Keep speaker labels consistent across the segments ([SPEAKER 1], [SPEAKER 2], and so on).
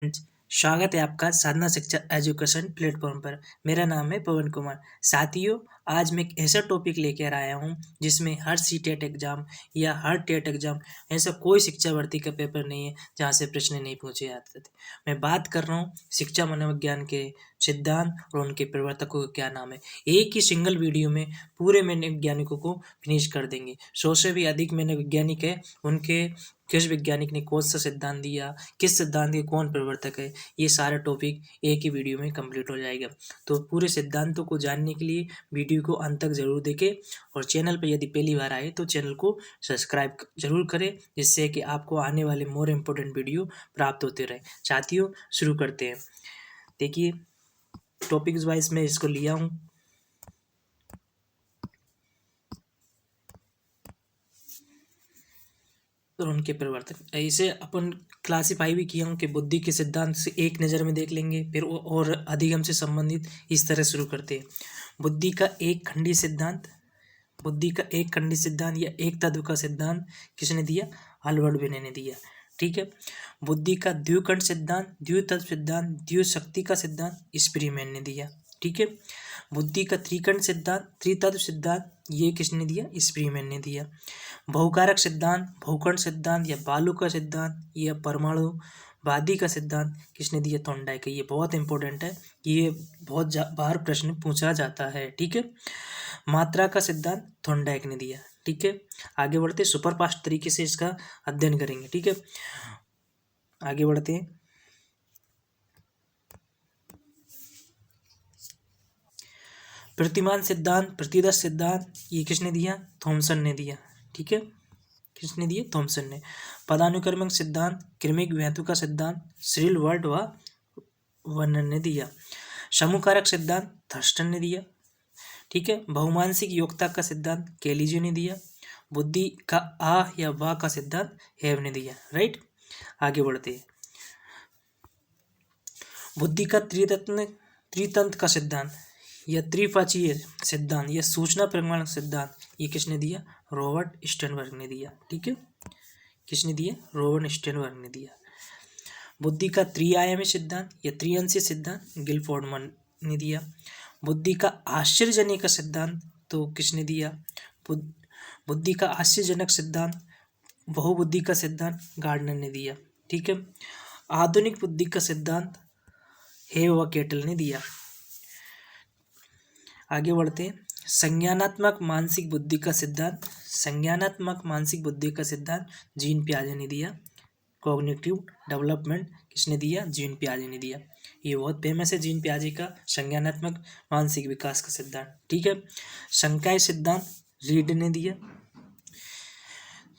[SPEAKER 1] Friends, स्वागत है आपका साधना शिक्षा एजुकेशन प्लेटफॉर्म पर। मेरा नाम है पवन कुमार। साथियों, आज मैं एक ऐसा टॉपिक लेकर आया हूँ जिसमें हर सीटेट एग्जाम या हर टेट एग्जाम, ऐसा कोई शिक्षा भर्ती का पेपर नहीं है जहाँ से प्रश्न नहीं पूछे जाते थे। मैं बात कर रहा हूँ शिक्षा मनोविज्ञान के सिद्धांत और उनके प्रवर्तकों का क्या नाम है। एक ही सिंगल वीडियो में पूरे मनोवैज्ञानिकों को फिनिश कर देंगे। 100 से भी अधिक मनोवैज्ञानिक है, उनके किस वैज्ञानिक ने कौन सा सिद्धांत दिया, किस सिद्धांत के कौन प्रवर्तक है, ये सारा टॉपिक एक ही वीडियो में कंप्लीट हो जाएगा। तो पूरे सिद्धांतों को जानने के लिए वीडियो को अंत तक जरूर देखें और चैनल पर यदि पहली बार आए तो चैनल को सब्सक्राइब जरूर करें, जिससे कि आपको आने वाले मोर इम्पोर्टेंट वीडियो प्राप्त होते रहे। साथियों, शुरू करते हैं। देखिए, टॉपिक्स वाइज मैं इसको लिया हूँ। और उनके प्रवर्तक ऐसे अपन क्लासीफाई भी किया हूँ कि बुद्धि के सिद्धांत से एक नज़र में देख लेंगे, फिर और अधिगम से संबंधित इस तरह शुरू करते हैं। बुद्धि का एक खंडी सिद्धांत, बुद्धि का एक खंडी सिद्धांत या एक तत्व का सिद्धांत किसने दिया? अल्बर्ट बेने ने दिया। ठीक है। बुद्धि का द्विखंड सिद्धांत, द्वितत्व सिद्धांत, द्विशक्ति का सिद्धांत स्पीरीमैन ने दिया। ठीक है। बुद्धि का त्रिखंड सिद्धांत, त्रितत्व सिद्धांत, ये किसने दिया? स्पीरीमैन ने दिया। बहुकारक सिद्धांत, बहुखंड सिद्धांत या बालू का सिद्धांत या परमाणुवादी का सिद्धांत किसने दिया? थॉर्नडाइक। ये बहुत इंपॉर्टेंट है, ये बहुत बार प्रश्न पूछा जाता है। ठीक है। मात्रा का सिद्धांत थॉर्नडाइक ने दिया। ठीक है। आगे बढ़ते सुपरफास्ट तरीके से इसका अध्ययन करेंगे। ठीक है, आगे बढ़ते हैं। प्रतिमान सिद्धांत, प्रतिदर्श सिद्धांत, ये किसने दिया? थॉमसन ने दिया। ठीक है, किसने दिए? थॉमसन ने। पदानुक्रमिक सिद्धांत, क्रमिक व्यंतु का सिद्धांत सिरिल वर्ड व वर्नन ने दिया। समूहकारक सिद्धांत थर्स्टन ने दिया। ठीक है। बहुमानसिक योग्यता का सिद्धांत कैलिजो ने दिया। बुद्धि का आ या वा का सिद्धांत हेव ने दिया। राइट, आगे बढ़ते हैं। बुद्धि का त्रितंत्र का सिद्धांत या त्रिफाचीय सिद्धांत या सूचना प्रमाण सिद्धांत, ये किसने दिया? रॉबर्ट स्टर्नबर्ग ने दिया। ठीक है, किसने दिया? रॉबर्ट स्टर्नबर्ग ने दिया। बुद्धि का त्रिआयामी सिद्धांत या त्रिअंशीय सिद्धांत गिलफोर्ड ने दिया। बुद्धि का आश्चर्यजनक का सिद्धांत तो किसने दिया? बुद्धि का आश्चर्यजनक सिद्धांत, बहुबुद्धि का सिद्धांत गार्डनर ने दिया। ठीक है। आधुनिक बुद्धि का सिद्धांत हेव व केटल ने दिया। आगे बढ़ते हैं। संज्ञानात्मक मानसिक बुद्धि का सिद्धांत, संज्ञानात्मक मानसिक बुद्धि का सिद्धांत जीन पियाजे ने दिया। कॉग्निटिव डेवलपमेंट किसने दिया? जीन पियाजे ने दिया। ये बहुत फेमस है, जीन पियाजे का संज्ञानात्मक मानसिक विकास का सिद्धांत। ठीक है। संकाय सिद्धांत रीड ने दिया।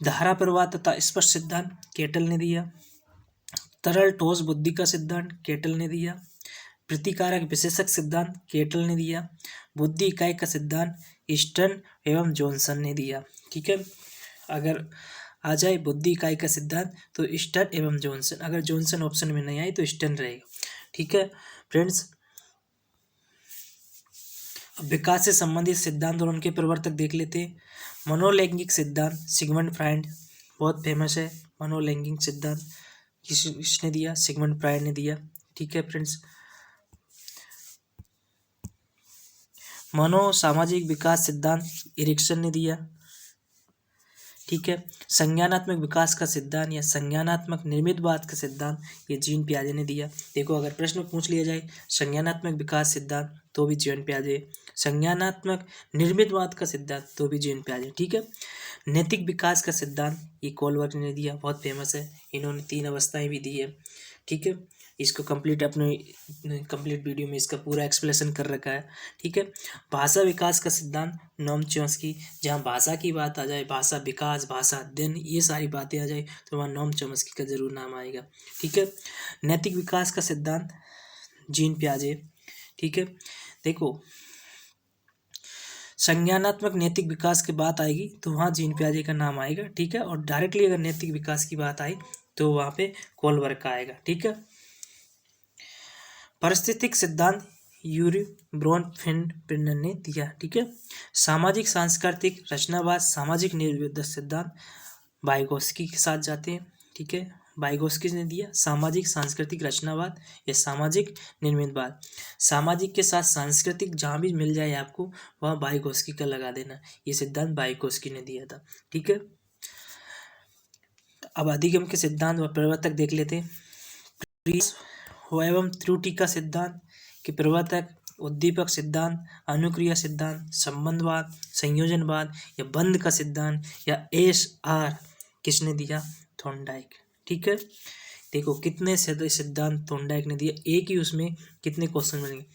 [SPEAKER 1] धारा प्रवाह तथा स्पष्ट सिद्धांत केटल ने दिया। तरल ठोस बुद्धि का सिद्धांत केटल ने दिया। प्रतिकारक विशेषक सिद्धांत केटल ने दिया। बुद्धि इकाई का सिद्धांत ईस्टर्न एवं जॉनसन ने दिया। ठीक है, अगर आ जाए बुद्धि इकाई का सिद्धांत तो ईस्टर्न एवं जॉनसन, अगर जॉनसन ऑप्शन में नहीं आए तो ईस्टर्न रहेगा। ठीक है फ्रेंड्स, अब विकास से संबंधित सिद्धांत और उनके प्रवर्तक देख लेते हैं। मनोलैंगिक सिद्धांत सिगमंड फ्राइड, बहुत फेमस है। मनोलैंगिक सिद्धांत किसने दिया? सिगमंड फ्राइड ने दिया। ठीक है फ्रेंड्स। मनो सामाजिक विकास सिद्धांत एरिक्सन ने दिया। ठीक है। संज्ञानात्मक विकास का सिद्धांत या संज्ञानात्मक निर्मितवाद का सिद्धांत ये जीन पियाजे ने दिया। देखो, अगर प्रश्न पूछ लिया जाए संज्ञानात्मक विकास सिद्धांत तो भी जीन पियाजे, संज्ञानात्मक निर्मितवाद का सिद्धांत तो भी जीन पियाजे। ठीक है। नैतिक विकास का सिद्धांत ये कोलबर्ग ने दिया, बहुत फेमस है, इन्होंने 3 अवस्थाएं भी दी है। ठीक है, इसको कंप्लीट अपने कंप्लीट वीडियो में इसका पूरा एक्सप्लेनेशन कर रखा है। ठीक है। भाषा विकास का सिद्धांत नोम चॉम्स्की, जहाँ भाषा की बात आ जाए, भाषा विकास, भाषा अध्ययन, ये सारी बातें आ जाए तो वहाँ नोम चॉम्स्की का जरूर नाम आएगा। ठीक है। नैतिक विकास का सिद्धांत जीन पियाजे। ठीक है। देखो, संज्ञानात्मक नैतिक विकास की बात आएगी तो वहाँ जीन पियाजे का नाम आएगा। ठीक है। और डायरेक्टली अगर नैतिक विकास की बात आई तो वहाँ पे कोलबर्ग का आएगा। ठीक है। पारिस्थितिक सिद्धांत यूरी ब्रोनफेल्ड ने दिया। ठीक है। सामाजिक सांस्कृतिक रचनावाद सामाजिक निर्विरोध सिद्धांत वाइगोस्की के साथ जाते हैं। ठीक है। वाइगोस्की ने दिया सामाजिक सांस्कृतिक रचनावाद या सामाजिक निर्मितवाद। सामाजिक के साथ सांस्कृतिक जहाँ भी मिल जाए आपको वहाँ वाइगोस्की का लगा देना। ये सिद्धांत वाइगोस्की ने दिया था। ठीक है, अब अधिगम के सिद्धांत व प्रवर्तक देख लेते हैं। एवं त्रुटि का सिद्धांत के प्रवर्तक उद्दीपक सिद्धांत, अनुक्रिया सिद्धांत, संबंधवाद, संयोजनवाद या बंध का सिद्धांत या एस.आर. किसने दिया? थॉर्नडाइक। ठीक है, देखो कितने सिद्धांत थॉर्नडाइक ने दिया, एक ही उसमें कितने क्वेश्चन बनेंगे।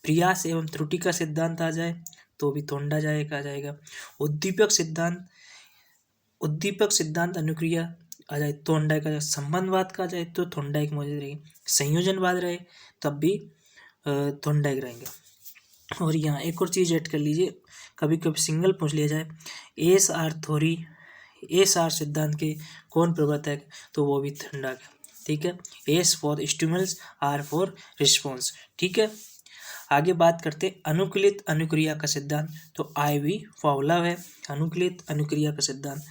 [SPEAKER 1] प्रयास एवं त्रुटि का सिद्धांत आ जाए तो भी थॉर्नडाइक आ जाएगा। उद्दीपक सिद्धांत अनुक्रिया आ जाए तो थॉर्नडाइक आ जाए। संबंधवाद का आ जाए तो थॉर्नडाइक मौजूद रहेगी। संयोजनवाद रहे तब भी थॉर्नडाइक रहेंगे। और यहाँ एक और चीज़ ऐड कर लीजिए, कभी कभी सिंगल पूछ लिया जाए एस.आर. सिद्धांत के कौन प्रवर्तक, तो वो भी थॉर्नडाइक। ठीक है, S for stimulus, R for response. ठीक है, आगे बात करते अनुकूलित अनुक्रिया का सिद्धांत, तो I.V. पावलोव है। अनुकूलित अनुक्रिया का सिद्धांत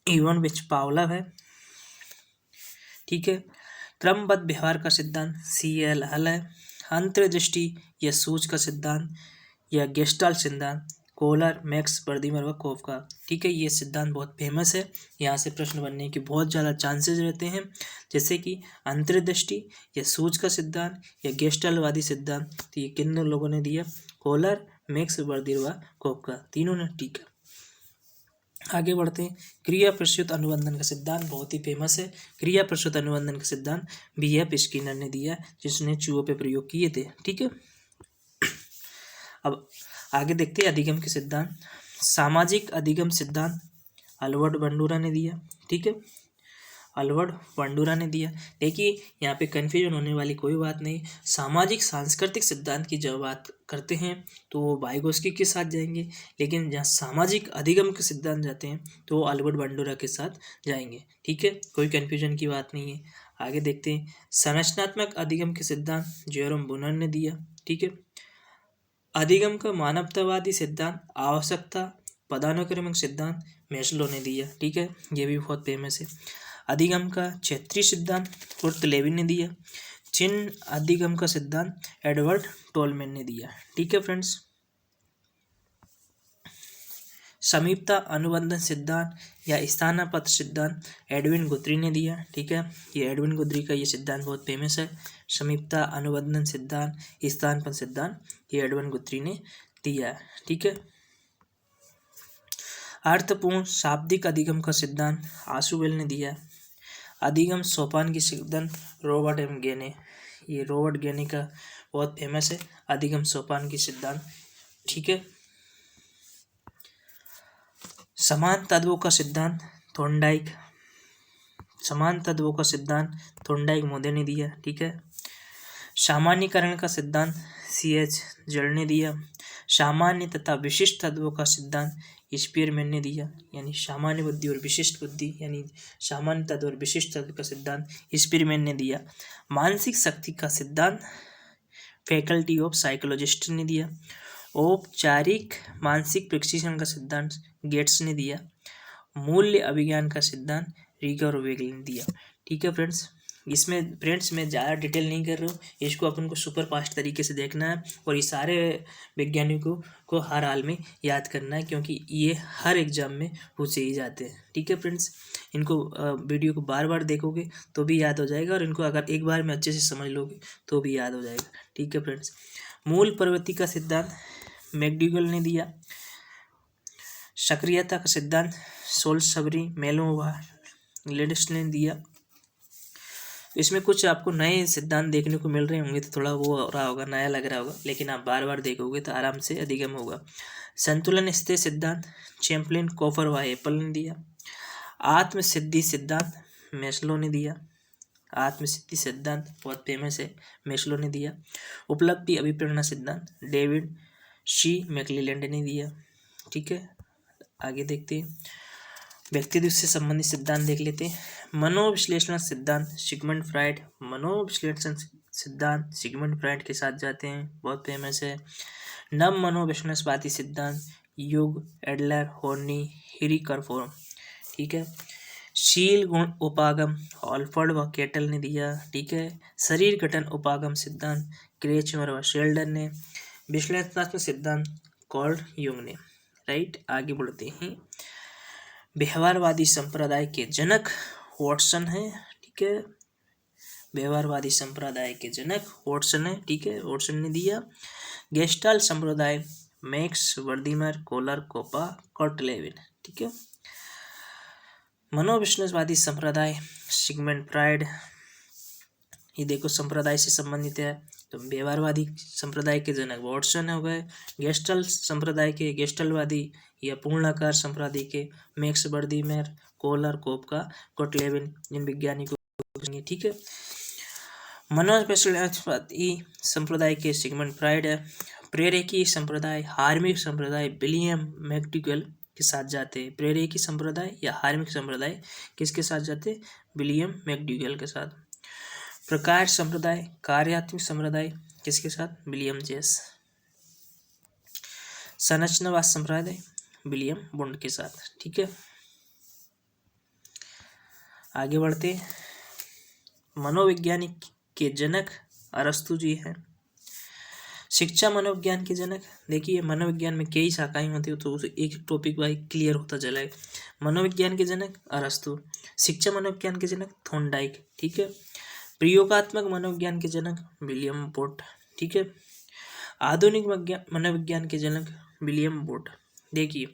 [SPEAKER 1] इवन विच पावलोव है। ठीक है, क्रमबद्ध व्यवहार का सिद्धांत C.L. हल है। अंतर्दृष्टि या सोच का सिद्धांत या गेस्टाल्ट सिद्धांत कोहलर, मैक्स बर्दिमर व कोफका। ठीक है, ये सिद्धांत बहुत फेमस है, यहाँ से प्रश्न बनने के बहुत ज़्यादा चांसेस रहते हैं। जैसे कि अंतर्दृष्टि या सोच का सिद्धांत या गेस्टाल्टवादी सिद्धांत, तो ये किन लोगों ने दिया? कोहलर, मैक्स बर्दिमर व कोफका, तीनों ने। ठीक है, आगे बढ़ते हैं। क्रिया प्रसूत अनुबंधन का सिद्धांत बहुत ही फेमस है। क्रिया प्रसूत अनुबंधन का सिद्धांत B.F. स्किनर ने दिया, जिसने चूहों पे प्रयोग किए थे। ठीक है, अब आगे देखते हैं अधिगम के सिद्धांत। सामाजिक अधिगम सिद्धांत अल्बर्ट बंडूरा ने दिया। ठीक है, अल्बर्ट बंडूरा ने दिया। देखिए यहाँ पे कन्फ्यूजन होने वाली कोई बात नहीं। सामाजिक सांस्कृतिक सिद्धांत की जब बात करते हैं तो वो वाइगोस्की के साथ जाएंगे, लेकिन जहाँ सामाजिक अधिगम के सिद्धांत जाते हैं तो वो अल्बर्ट बंडूरा के साथ जाएंगे। ठीक है, कोई कन्फ्यूजन की बात नहीं है। आगे देखते हैं संरचनात्मक अधिगम के सिद्धांत जेरोम बुनर ने दिया। ठीक है, अधिगम का मानवतावादी सिद्धांत आवश्यकता पदानुक्रमिक सिद्धांत मैस्लो ने दिया। ठीक है, ये भी बहुत फेमस है। अधिगम का क्षेत्रीय सिद्धांत कुर्ट लेविन ने दिया। चिन्ह अधिगम का सिद्धांत एडवर्ड टोलमैन ने दिया। ठीक है फ्रेंड्स, समीपता अनुबंधन सिद्धांत या स्थानापन्न सिद्धांत एडविन गुथ्री ने दिया। ठीक है, ये एडविन गुथ्री का ये सिद्धांत बहुत फेमस है। समीपता अनुबंधन सिद्धांत, स्थानापन्न सिद्धांत, ये एडविन गुथ्री ने दिया। ठीक है, अर्थपूर्ण शाब्दिक अधिगम का सिद्धांत आशुबेल ने दिया। अधिगम सोपान की सिद्धांत रॉबर्ट एम गेने, ये रॉबर्ट गेने का बहुत फेमस है अधिगम सोपान की सिद्धांत। ठीक है, समान तत्वों का सिद्धांत थॉर्नडाइक, समान तत्वों का सिद्धांत थॉर्नडाइक मोदे ने दिया। ठीक है, सामान्यीकरण का सिद्धांत C.H. जड़ ने दिया। सामान्य तथा विशिष्ट तत्वों का सिद्धांत स्पीयरमैन ने दिया। यानी सामान्य बुद्धि और विशिष्ट बुद्धि, यानी सामान्य तत्व और विशिष्ट तत्व का सिद्धांत स्पीयरमैन ने दिया। मानसिक शक्ति का सिद्धांत फैकल्टी ऑफ साइकोलॉजिस्ट ने दिया। औपचारिक मानसिक प्रशिक्षण का सिद्धांत गेट्स ने दिया। मूल्य अभिज्ञान का सिद्धांत रीगर और वेगल ने दिया। ठीक है फ्रेंड्स, इसमें फ्रेंड्स मैं ज़्यादा डिटेल नहीं कर रहा हूँ, इसको अपन को सुपर फास्ट तरीके से देखना है और ये सारे वैज्ञानिकों को हर हाल में याद करना है, क्योंकि ये हर एग्जाम में पूछे ही जाते हैं। ठीक है फ्रेंड्स, इनको वीडियो को बार बार देखोगे तो भी याद हो जाएगा, और इनको अगर एक बार में अच्छे से समझ लोगे तो भी याद हो जाएगा। ठीक है फ्रेंड्स, मूल प्रवृत्ति का सिद्धांत मैकडूगल ने दिया। सक्रियता का सिद्धांत सोल्सबरी, मेलोवा, लेडिस ने दिया। इसमें कुछ आपको नए सिद्धांत देखने को मिल रहे होंगे तो थोड़ा वो हो रहा होगा, नया लग रहा होगा, लेकिन आप बार बार देखोगे तो आराम से अधिगम होगा। संतुलन स्थिति सिद्धांत चैम्पलिन, कॉफर व एप्पल ने दिया। आत्मसिद्धि सिद्धांत मैस्लो ने दिया। आत्मसिद्धि सिद्धांत बहुत फेमस है, मैस्लो ने दिया। उपलब्धि अभिप्रेरणा सिद्धांत डेविड C. मैकक्लेलैंड ने दिया। ठीक है, आगे देखते हैं व्यक्तित्व से संबंधित सिद्धांत देख लेते हैं। मनोविश्लेषण सिद्धांत सिगमंड फ्राइड, मनोविश्लेषण सिद्धांत सिगमंड फ्राइड के साथ जाते हैं, बहुत फेमस है। नव मनोविश्लेषणवादी सिद्धांत युग, एडलर, होर्नी, हिरी, करफोर्म। ठीक है, शील गुण उपागम ऑल्फर्ड व केटल ने दिया, ठीक है। शरीर गठन उपागम सिद्धांत क्रेचमर व शेल्डन ने। विश्लेषणात्मक सिद्धांत कार्ल युंग ने। राइट, आगे बढ़ते हैं। व्यवहारवादी संप्रदाय के जनक वॉटसन है, ठीक है। व्यवहारवादी संप्रदाय के जनक वॉटसन है, ठीक है, वॉटसन ने दिया। गेस्टाल्ट संप्रदाय मैक्स वर्दीमर, कोलर, कोपा, कर्टलेविन, ठीक है। मनोविश्लेषवादी संप्रदाय सिगमंड फ्रायड, ये देखो संप्रदाय से संबंधित है, तो व्यवहारवादी संप्रदाय के जनक वॉटसन हो गए। गेस्टल संप्रदाय के गेस्टलवादी या पूर्णाकार संप्रदाय के मैक्स वर्दीमर, कोलर, कोपका, कोटलेविन, इन वैज्ञानिकों, ठीक है। मनोविश्लेषवादी संप्रदाय के सिगमंड फ्रायड है। प्रेरकी संप्रदाय हार्मिक संप्रदाय विलियम मैकडूगल के साथ जाते हैं। प्रेरकी संप्रदाय या हार्मिक संप्रदाय किसके साथ जाते हैं? विलियम मैकडूगल के साथ। प्रकाश संप्रदाय कार्यात्मक संप्रदाय किसके साथ? William James. संरचनावाद संप्रदाय विलियम बॉन्ड के साथ, ठीक है। आगे बढ़ते, मनोवैज्ञानिक के जनक अरस्तु जी हैं। शिक्षा मनोविज्ञान के जनक, देखिए मनोविज्ञान में कई शाखाएं होती है, तो एक टॉपिक वाइज क्लियर होता चला है। मनोविज्ञान के जनक अरस्तु, शिक्षा मनोविज्ञान के जनक थॉर्नडाइक, ठीक है। प्रयोगात्मक मनोविज्ञान के जनक विलियम बोट, ठीक है। आधुनिक मनोविज्ञान के जनक विलियम बोट। देखिए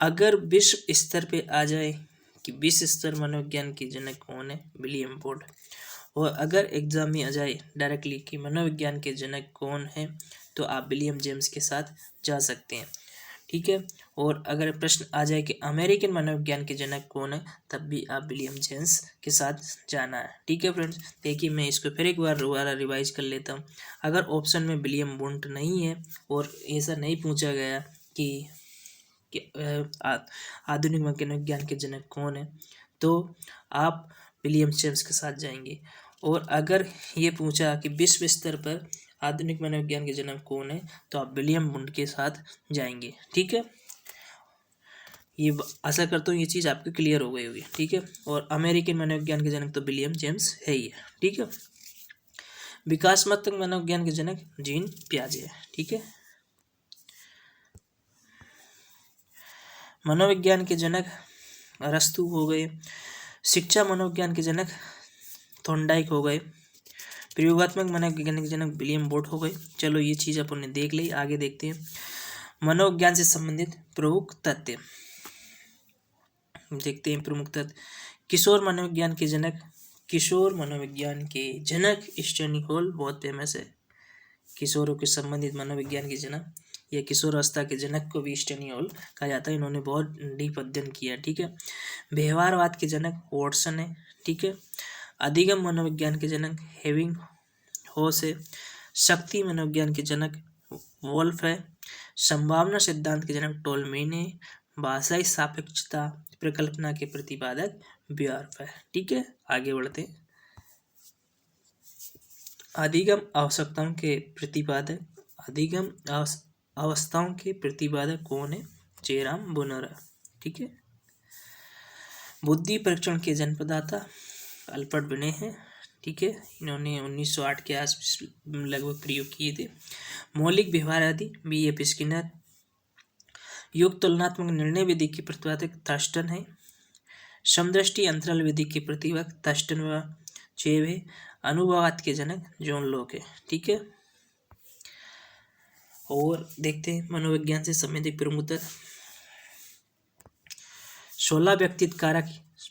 [SPEAKER 1] अगर विश्व स्तर पे आ जाए कि विश्व स्तर मनोविज्ञान के जनक कौन है? William boat. और अगर एग्जाम में आ जाए डायरेक्टली कि मनोविज्ञान के जनक कौन है, तो आप विलियम जेम्स के साथ जा सकते हैं, ठीक है। और अगर प्रश्न आ जाए कि अमेरिकन मनोविज्ञान के जनक कौन है, तब भी आप विलियम जेम्स के साथ जाना है, ठीक है फ्रेंड्स। देखिए मैं इसको फिर एक बार दोबारा रिवाइज कर लेता हूँ। अगर ऑप्शन में विलियम बोन्ट नहीं है और ऐसा नहीं पूछा गया कि आधुनिक मनोविज्ञान के जनक कौन है, तो आप विलियम जेम्स के साथ जाएंगे। और अगर ये पूछा कि विश्व स्तर पर आधुनिक मनोविज्ञान के जनक कौन है, तो आप विलियम बोन्ट के साथ जाएंगे, ठीक है। ये आशा करता हूँ ये चीज़ आपको क्लियर हो गई होगी, ठीक है। और अमेरिकन मनोविज्ञान के जनक तो विलियम जेम्स है ही है, ठीक है। विकासात्मक मनोविज्ञान के जनक जीन पियाजे है, ठीक है। मनोविज्ञान के जनक अरस्तु हो गए। शिक्षा मनोविज्ञान के जनक थॉर्नडाइक हो गए। प्रयोगात्मक मनोविज्ञान के जनक विलियम बोट हो गए। चलो ये चीज़ अपन ने देख ली, आगे देखते हैं। मनोविज्ञान से संबंधित प्रमुख तथ्य देखते हैं। प्रमुख तथ्य, किशोर मनोविज्ञान के जनक, किशोर मनोविज्ञान के जनक स्टैनी हॉल बहुत फेमस है। किशोरों के संबंधित मनोविज्ञान के जनक या किशोरावस्था के जनक को भी स्टैनी हॉल कहा जाता है। इन्होंने बहुत डीप अध्ययन किया, ठीक है। व्यवहारवाद के जनक वॉटसन है, ठीक है। अधिगम मनोविज्ञान के जनक हेविंग होस है। शक्ति मनोविज्ञान के जनक वोल्फ है। संभावना सिद्धांत के जनक टोल्मेन है। भाषाई सापेक्षता परिकल्पना के प्रतिपादक ब्योर्फ है, ठीक है। आगे बढ़ते, अधिगम आवश्यकताओं के प्रतिपादक, अधिगम अवस्थाओं के प्रतिपादक कौन है? जेराम बोनर, ठीक है। बुद्धि परीक्षण के जन्मदाता अल्बर्ट बिने हैं, ठीक है। इन्होंने 1908 के आसपास लगभग प्रयोग किए थे। मौलिक व्यवहार आदि B.F. स्किनर। योग तुलनात्मक निर्णय विधि के प्रतिपादक थर्स्टन है। समदृष्टि अंतराल विधि के प्रतिपादक थर्स्टन व चेव है। अनुभववाद के जनक जॉन लॉक है, ठीक है। और देखते हैं मनोविज्ञान से संबंधित प्रमुख तथ्य। 16 व्यक्तित्व कारक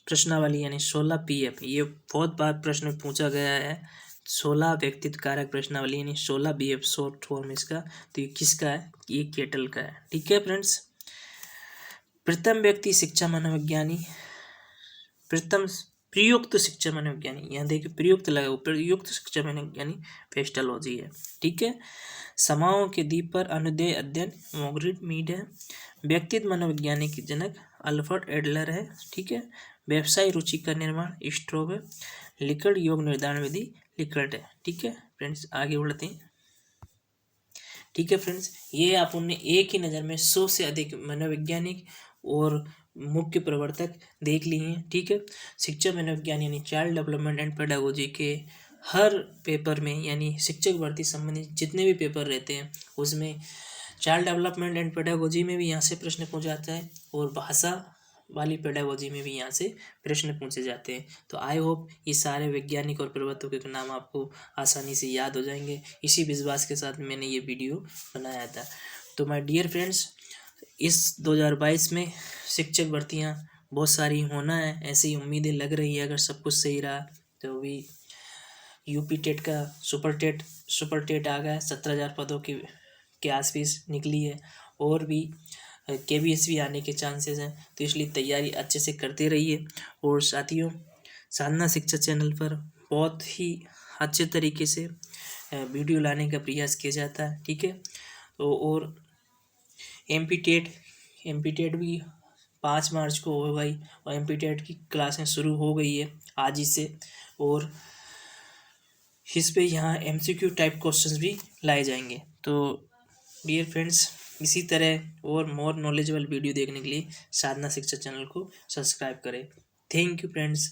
[SPEAKER 1] प्रश्नावली यानी 16 PF, ये बहुत बार प्रश्न पूछा गया है। 16 व्यक्तित्व कारक प्रश्नावली यानी 16 BF शॉर्ट फॉर्म इसका। तो ये किसका है? ये केटल का है, ठीक है फ्रेंड्स। प्रथम व्यक्ति शिक्षा मनोविज्ञानी, प्रथम प्रयुक्त शिक्षा मनोविज्ञानी, यहाँ देखिए प्रयुक्त लगा हुआ, प्रयुक्त शिक्षा मनोविज्ञानी पेस्टोलॉजी है, ठीक है। समाओं के द्वीप पर अनुदेय अध्ययन मार्गरेट मीड है। व्यक्तित्व मनोविज्ञानी के जनक अल्फ्रेड एडलर है, ठीक है। व्यवसाय रुचि का निर्माण स्ट्रोब है। लिकर्ट योग निर्धारण विधि लिकर्ट है, ठीक है फ्रेंड्स। आगे बढ़ते हैं, ठीक है फ्रेंड्स। ये आपने एक ही नज़र में 100 से अधिक मनोवैज्ञानिक और मुख्य प्रवर्तक देख लिए हैं। ठीक है, शिक्षा मनोविज्ञान यानी चाइल्ड डेवलपमेंट एंड पेडागोजी के हर पेपर में यानी शिक्षक भर्ती संबंधित जितने भी पेपर रहते हैं उसमें चाइल्ड डेवलपमेंट एंड पेडागोजी में भी यहाँ से प्रश्न पूछा जाता है और भाषा वाली पेडागोजी में भी यहाँ से प्रश्न पूछे जाते हैं। तो आई होप ये सारे वैज्ञानिक और प्रवर्तकों के नाम आपको आसानी से याद हो जाएंगे। इसी विश्वास के साथ मैंने ये वीडियो बनाया था। तो माय डियर फ्रेंड्स, इस 2022 में शिक्षक भर्तियाँ बहुत सारी होना है, ऐसी उम्मीदें लग रही है। अगर सब कुछ सही रहा तो भी यूपी टेट का सुपर टेट आ गया, 17,000 पदों के आसपास निकली है और भी KVS भी आने के चांसेस हैं। तो इसलिए तैयारी अच्छे से करते रहिए। और साथियों, साधना शिक्षा चैनल पर बहुत ही अच्छे तरीके से वीडियो लाने का प्रयास किया जाता है। ठीक है, तो और MP टेट भी 5 मार्च को होगा ही और MP टेट की क्लासें शुरू हो गई है आज ही से। और इस पे यहाँ MCQ टाइप क्वेश्चंस भी लाए जाएंगे। तो डियर फ्रेंड्स, इसी तरह और मोर नॉलेजेबल वीडियो देखने के लिए साधना शिक्षा चैनल को सब्सक्राइब करें। Thank you friends.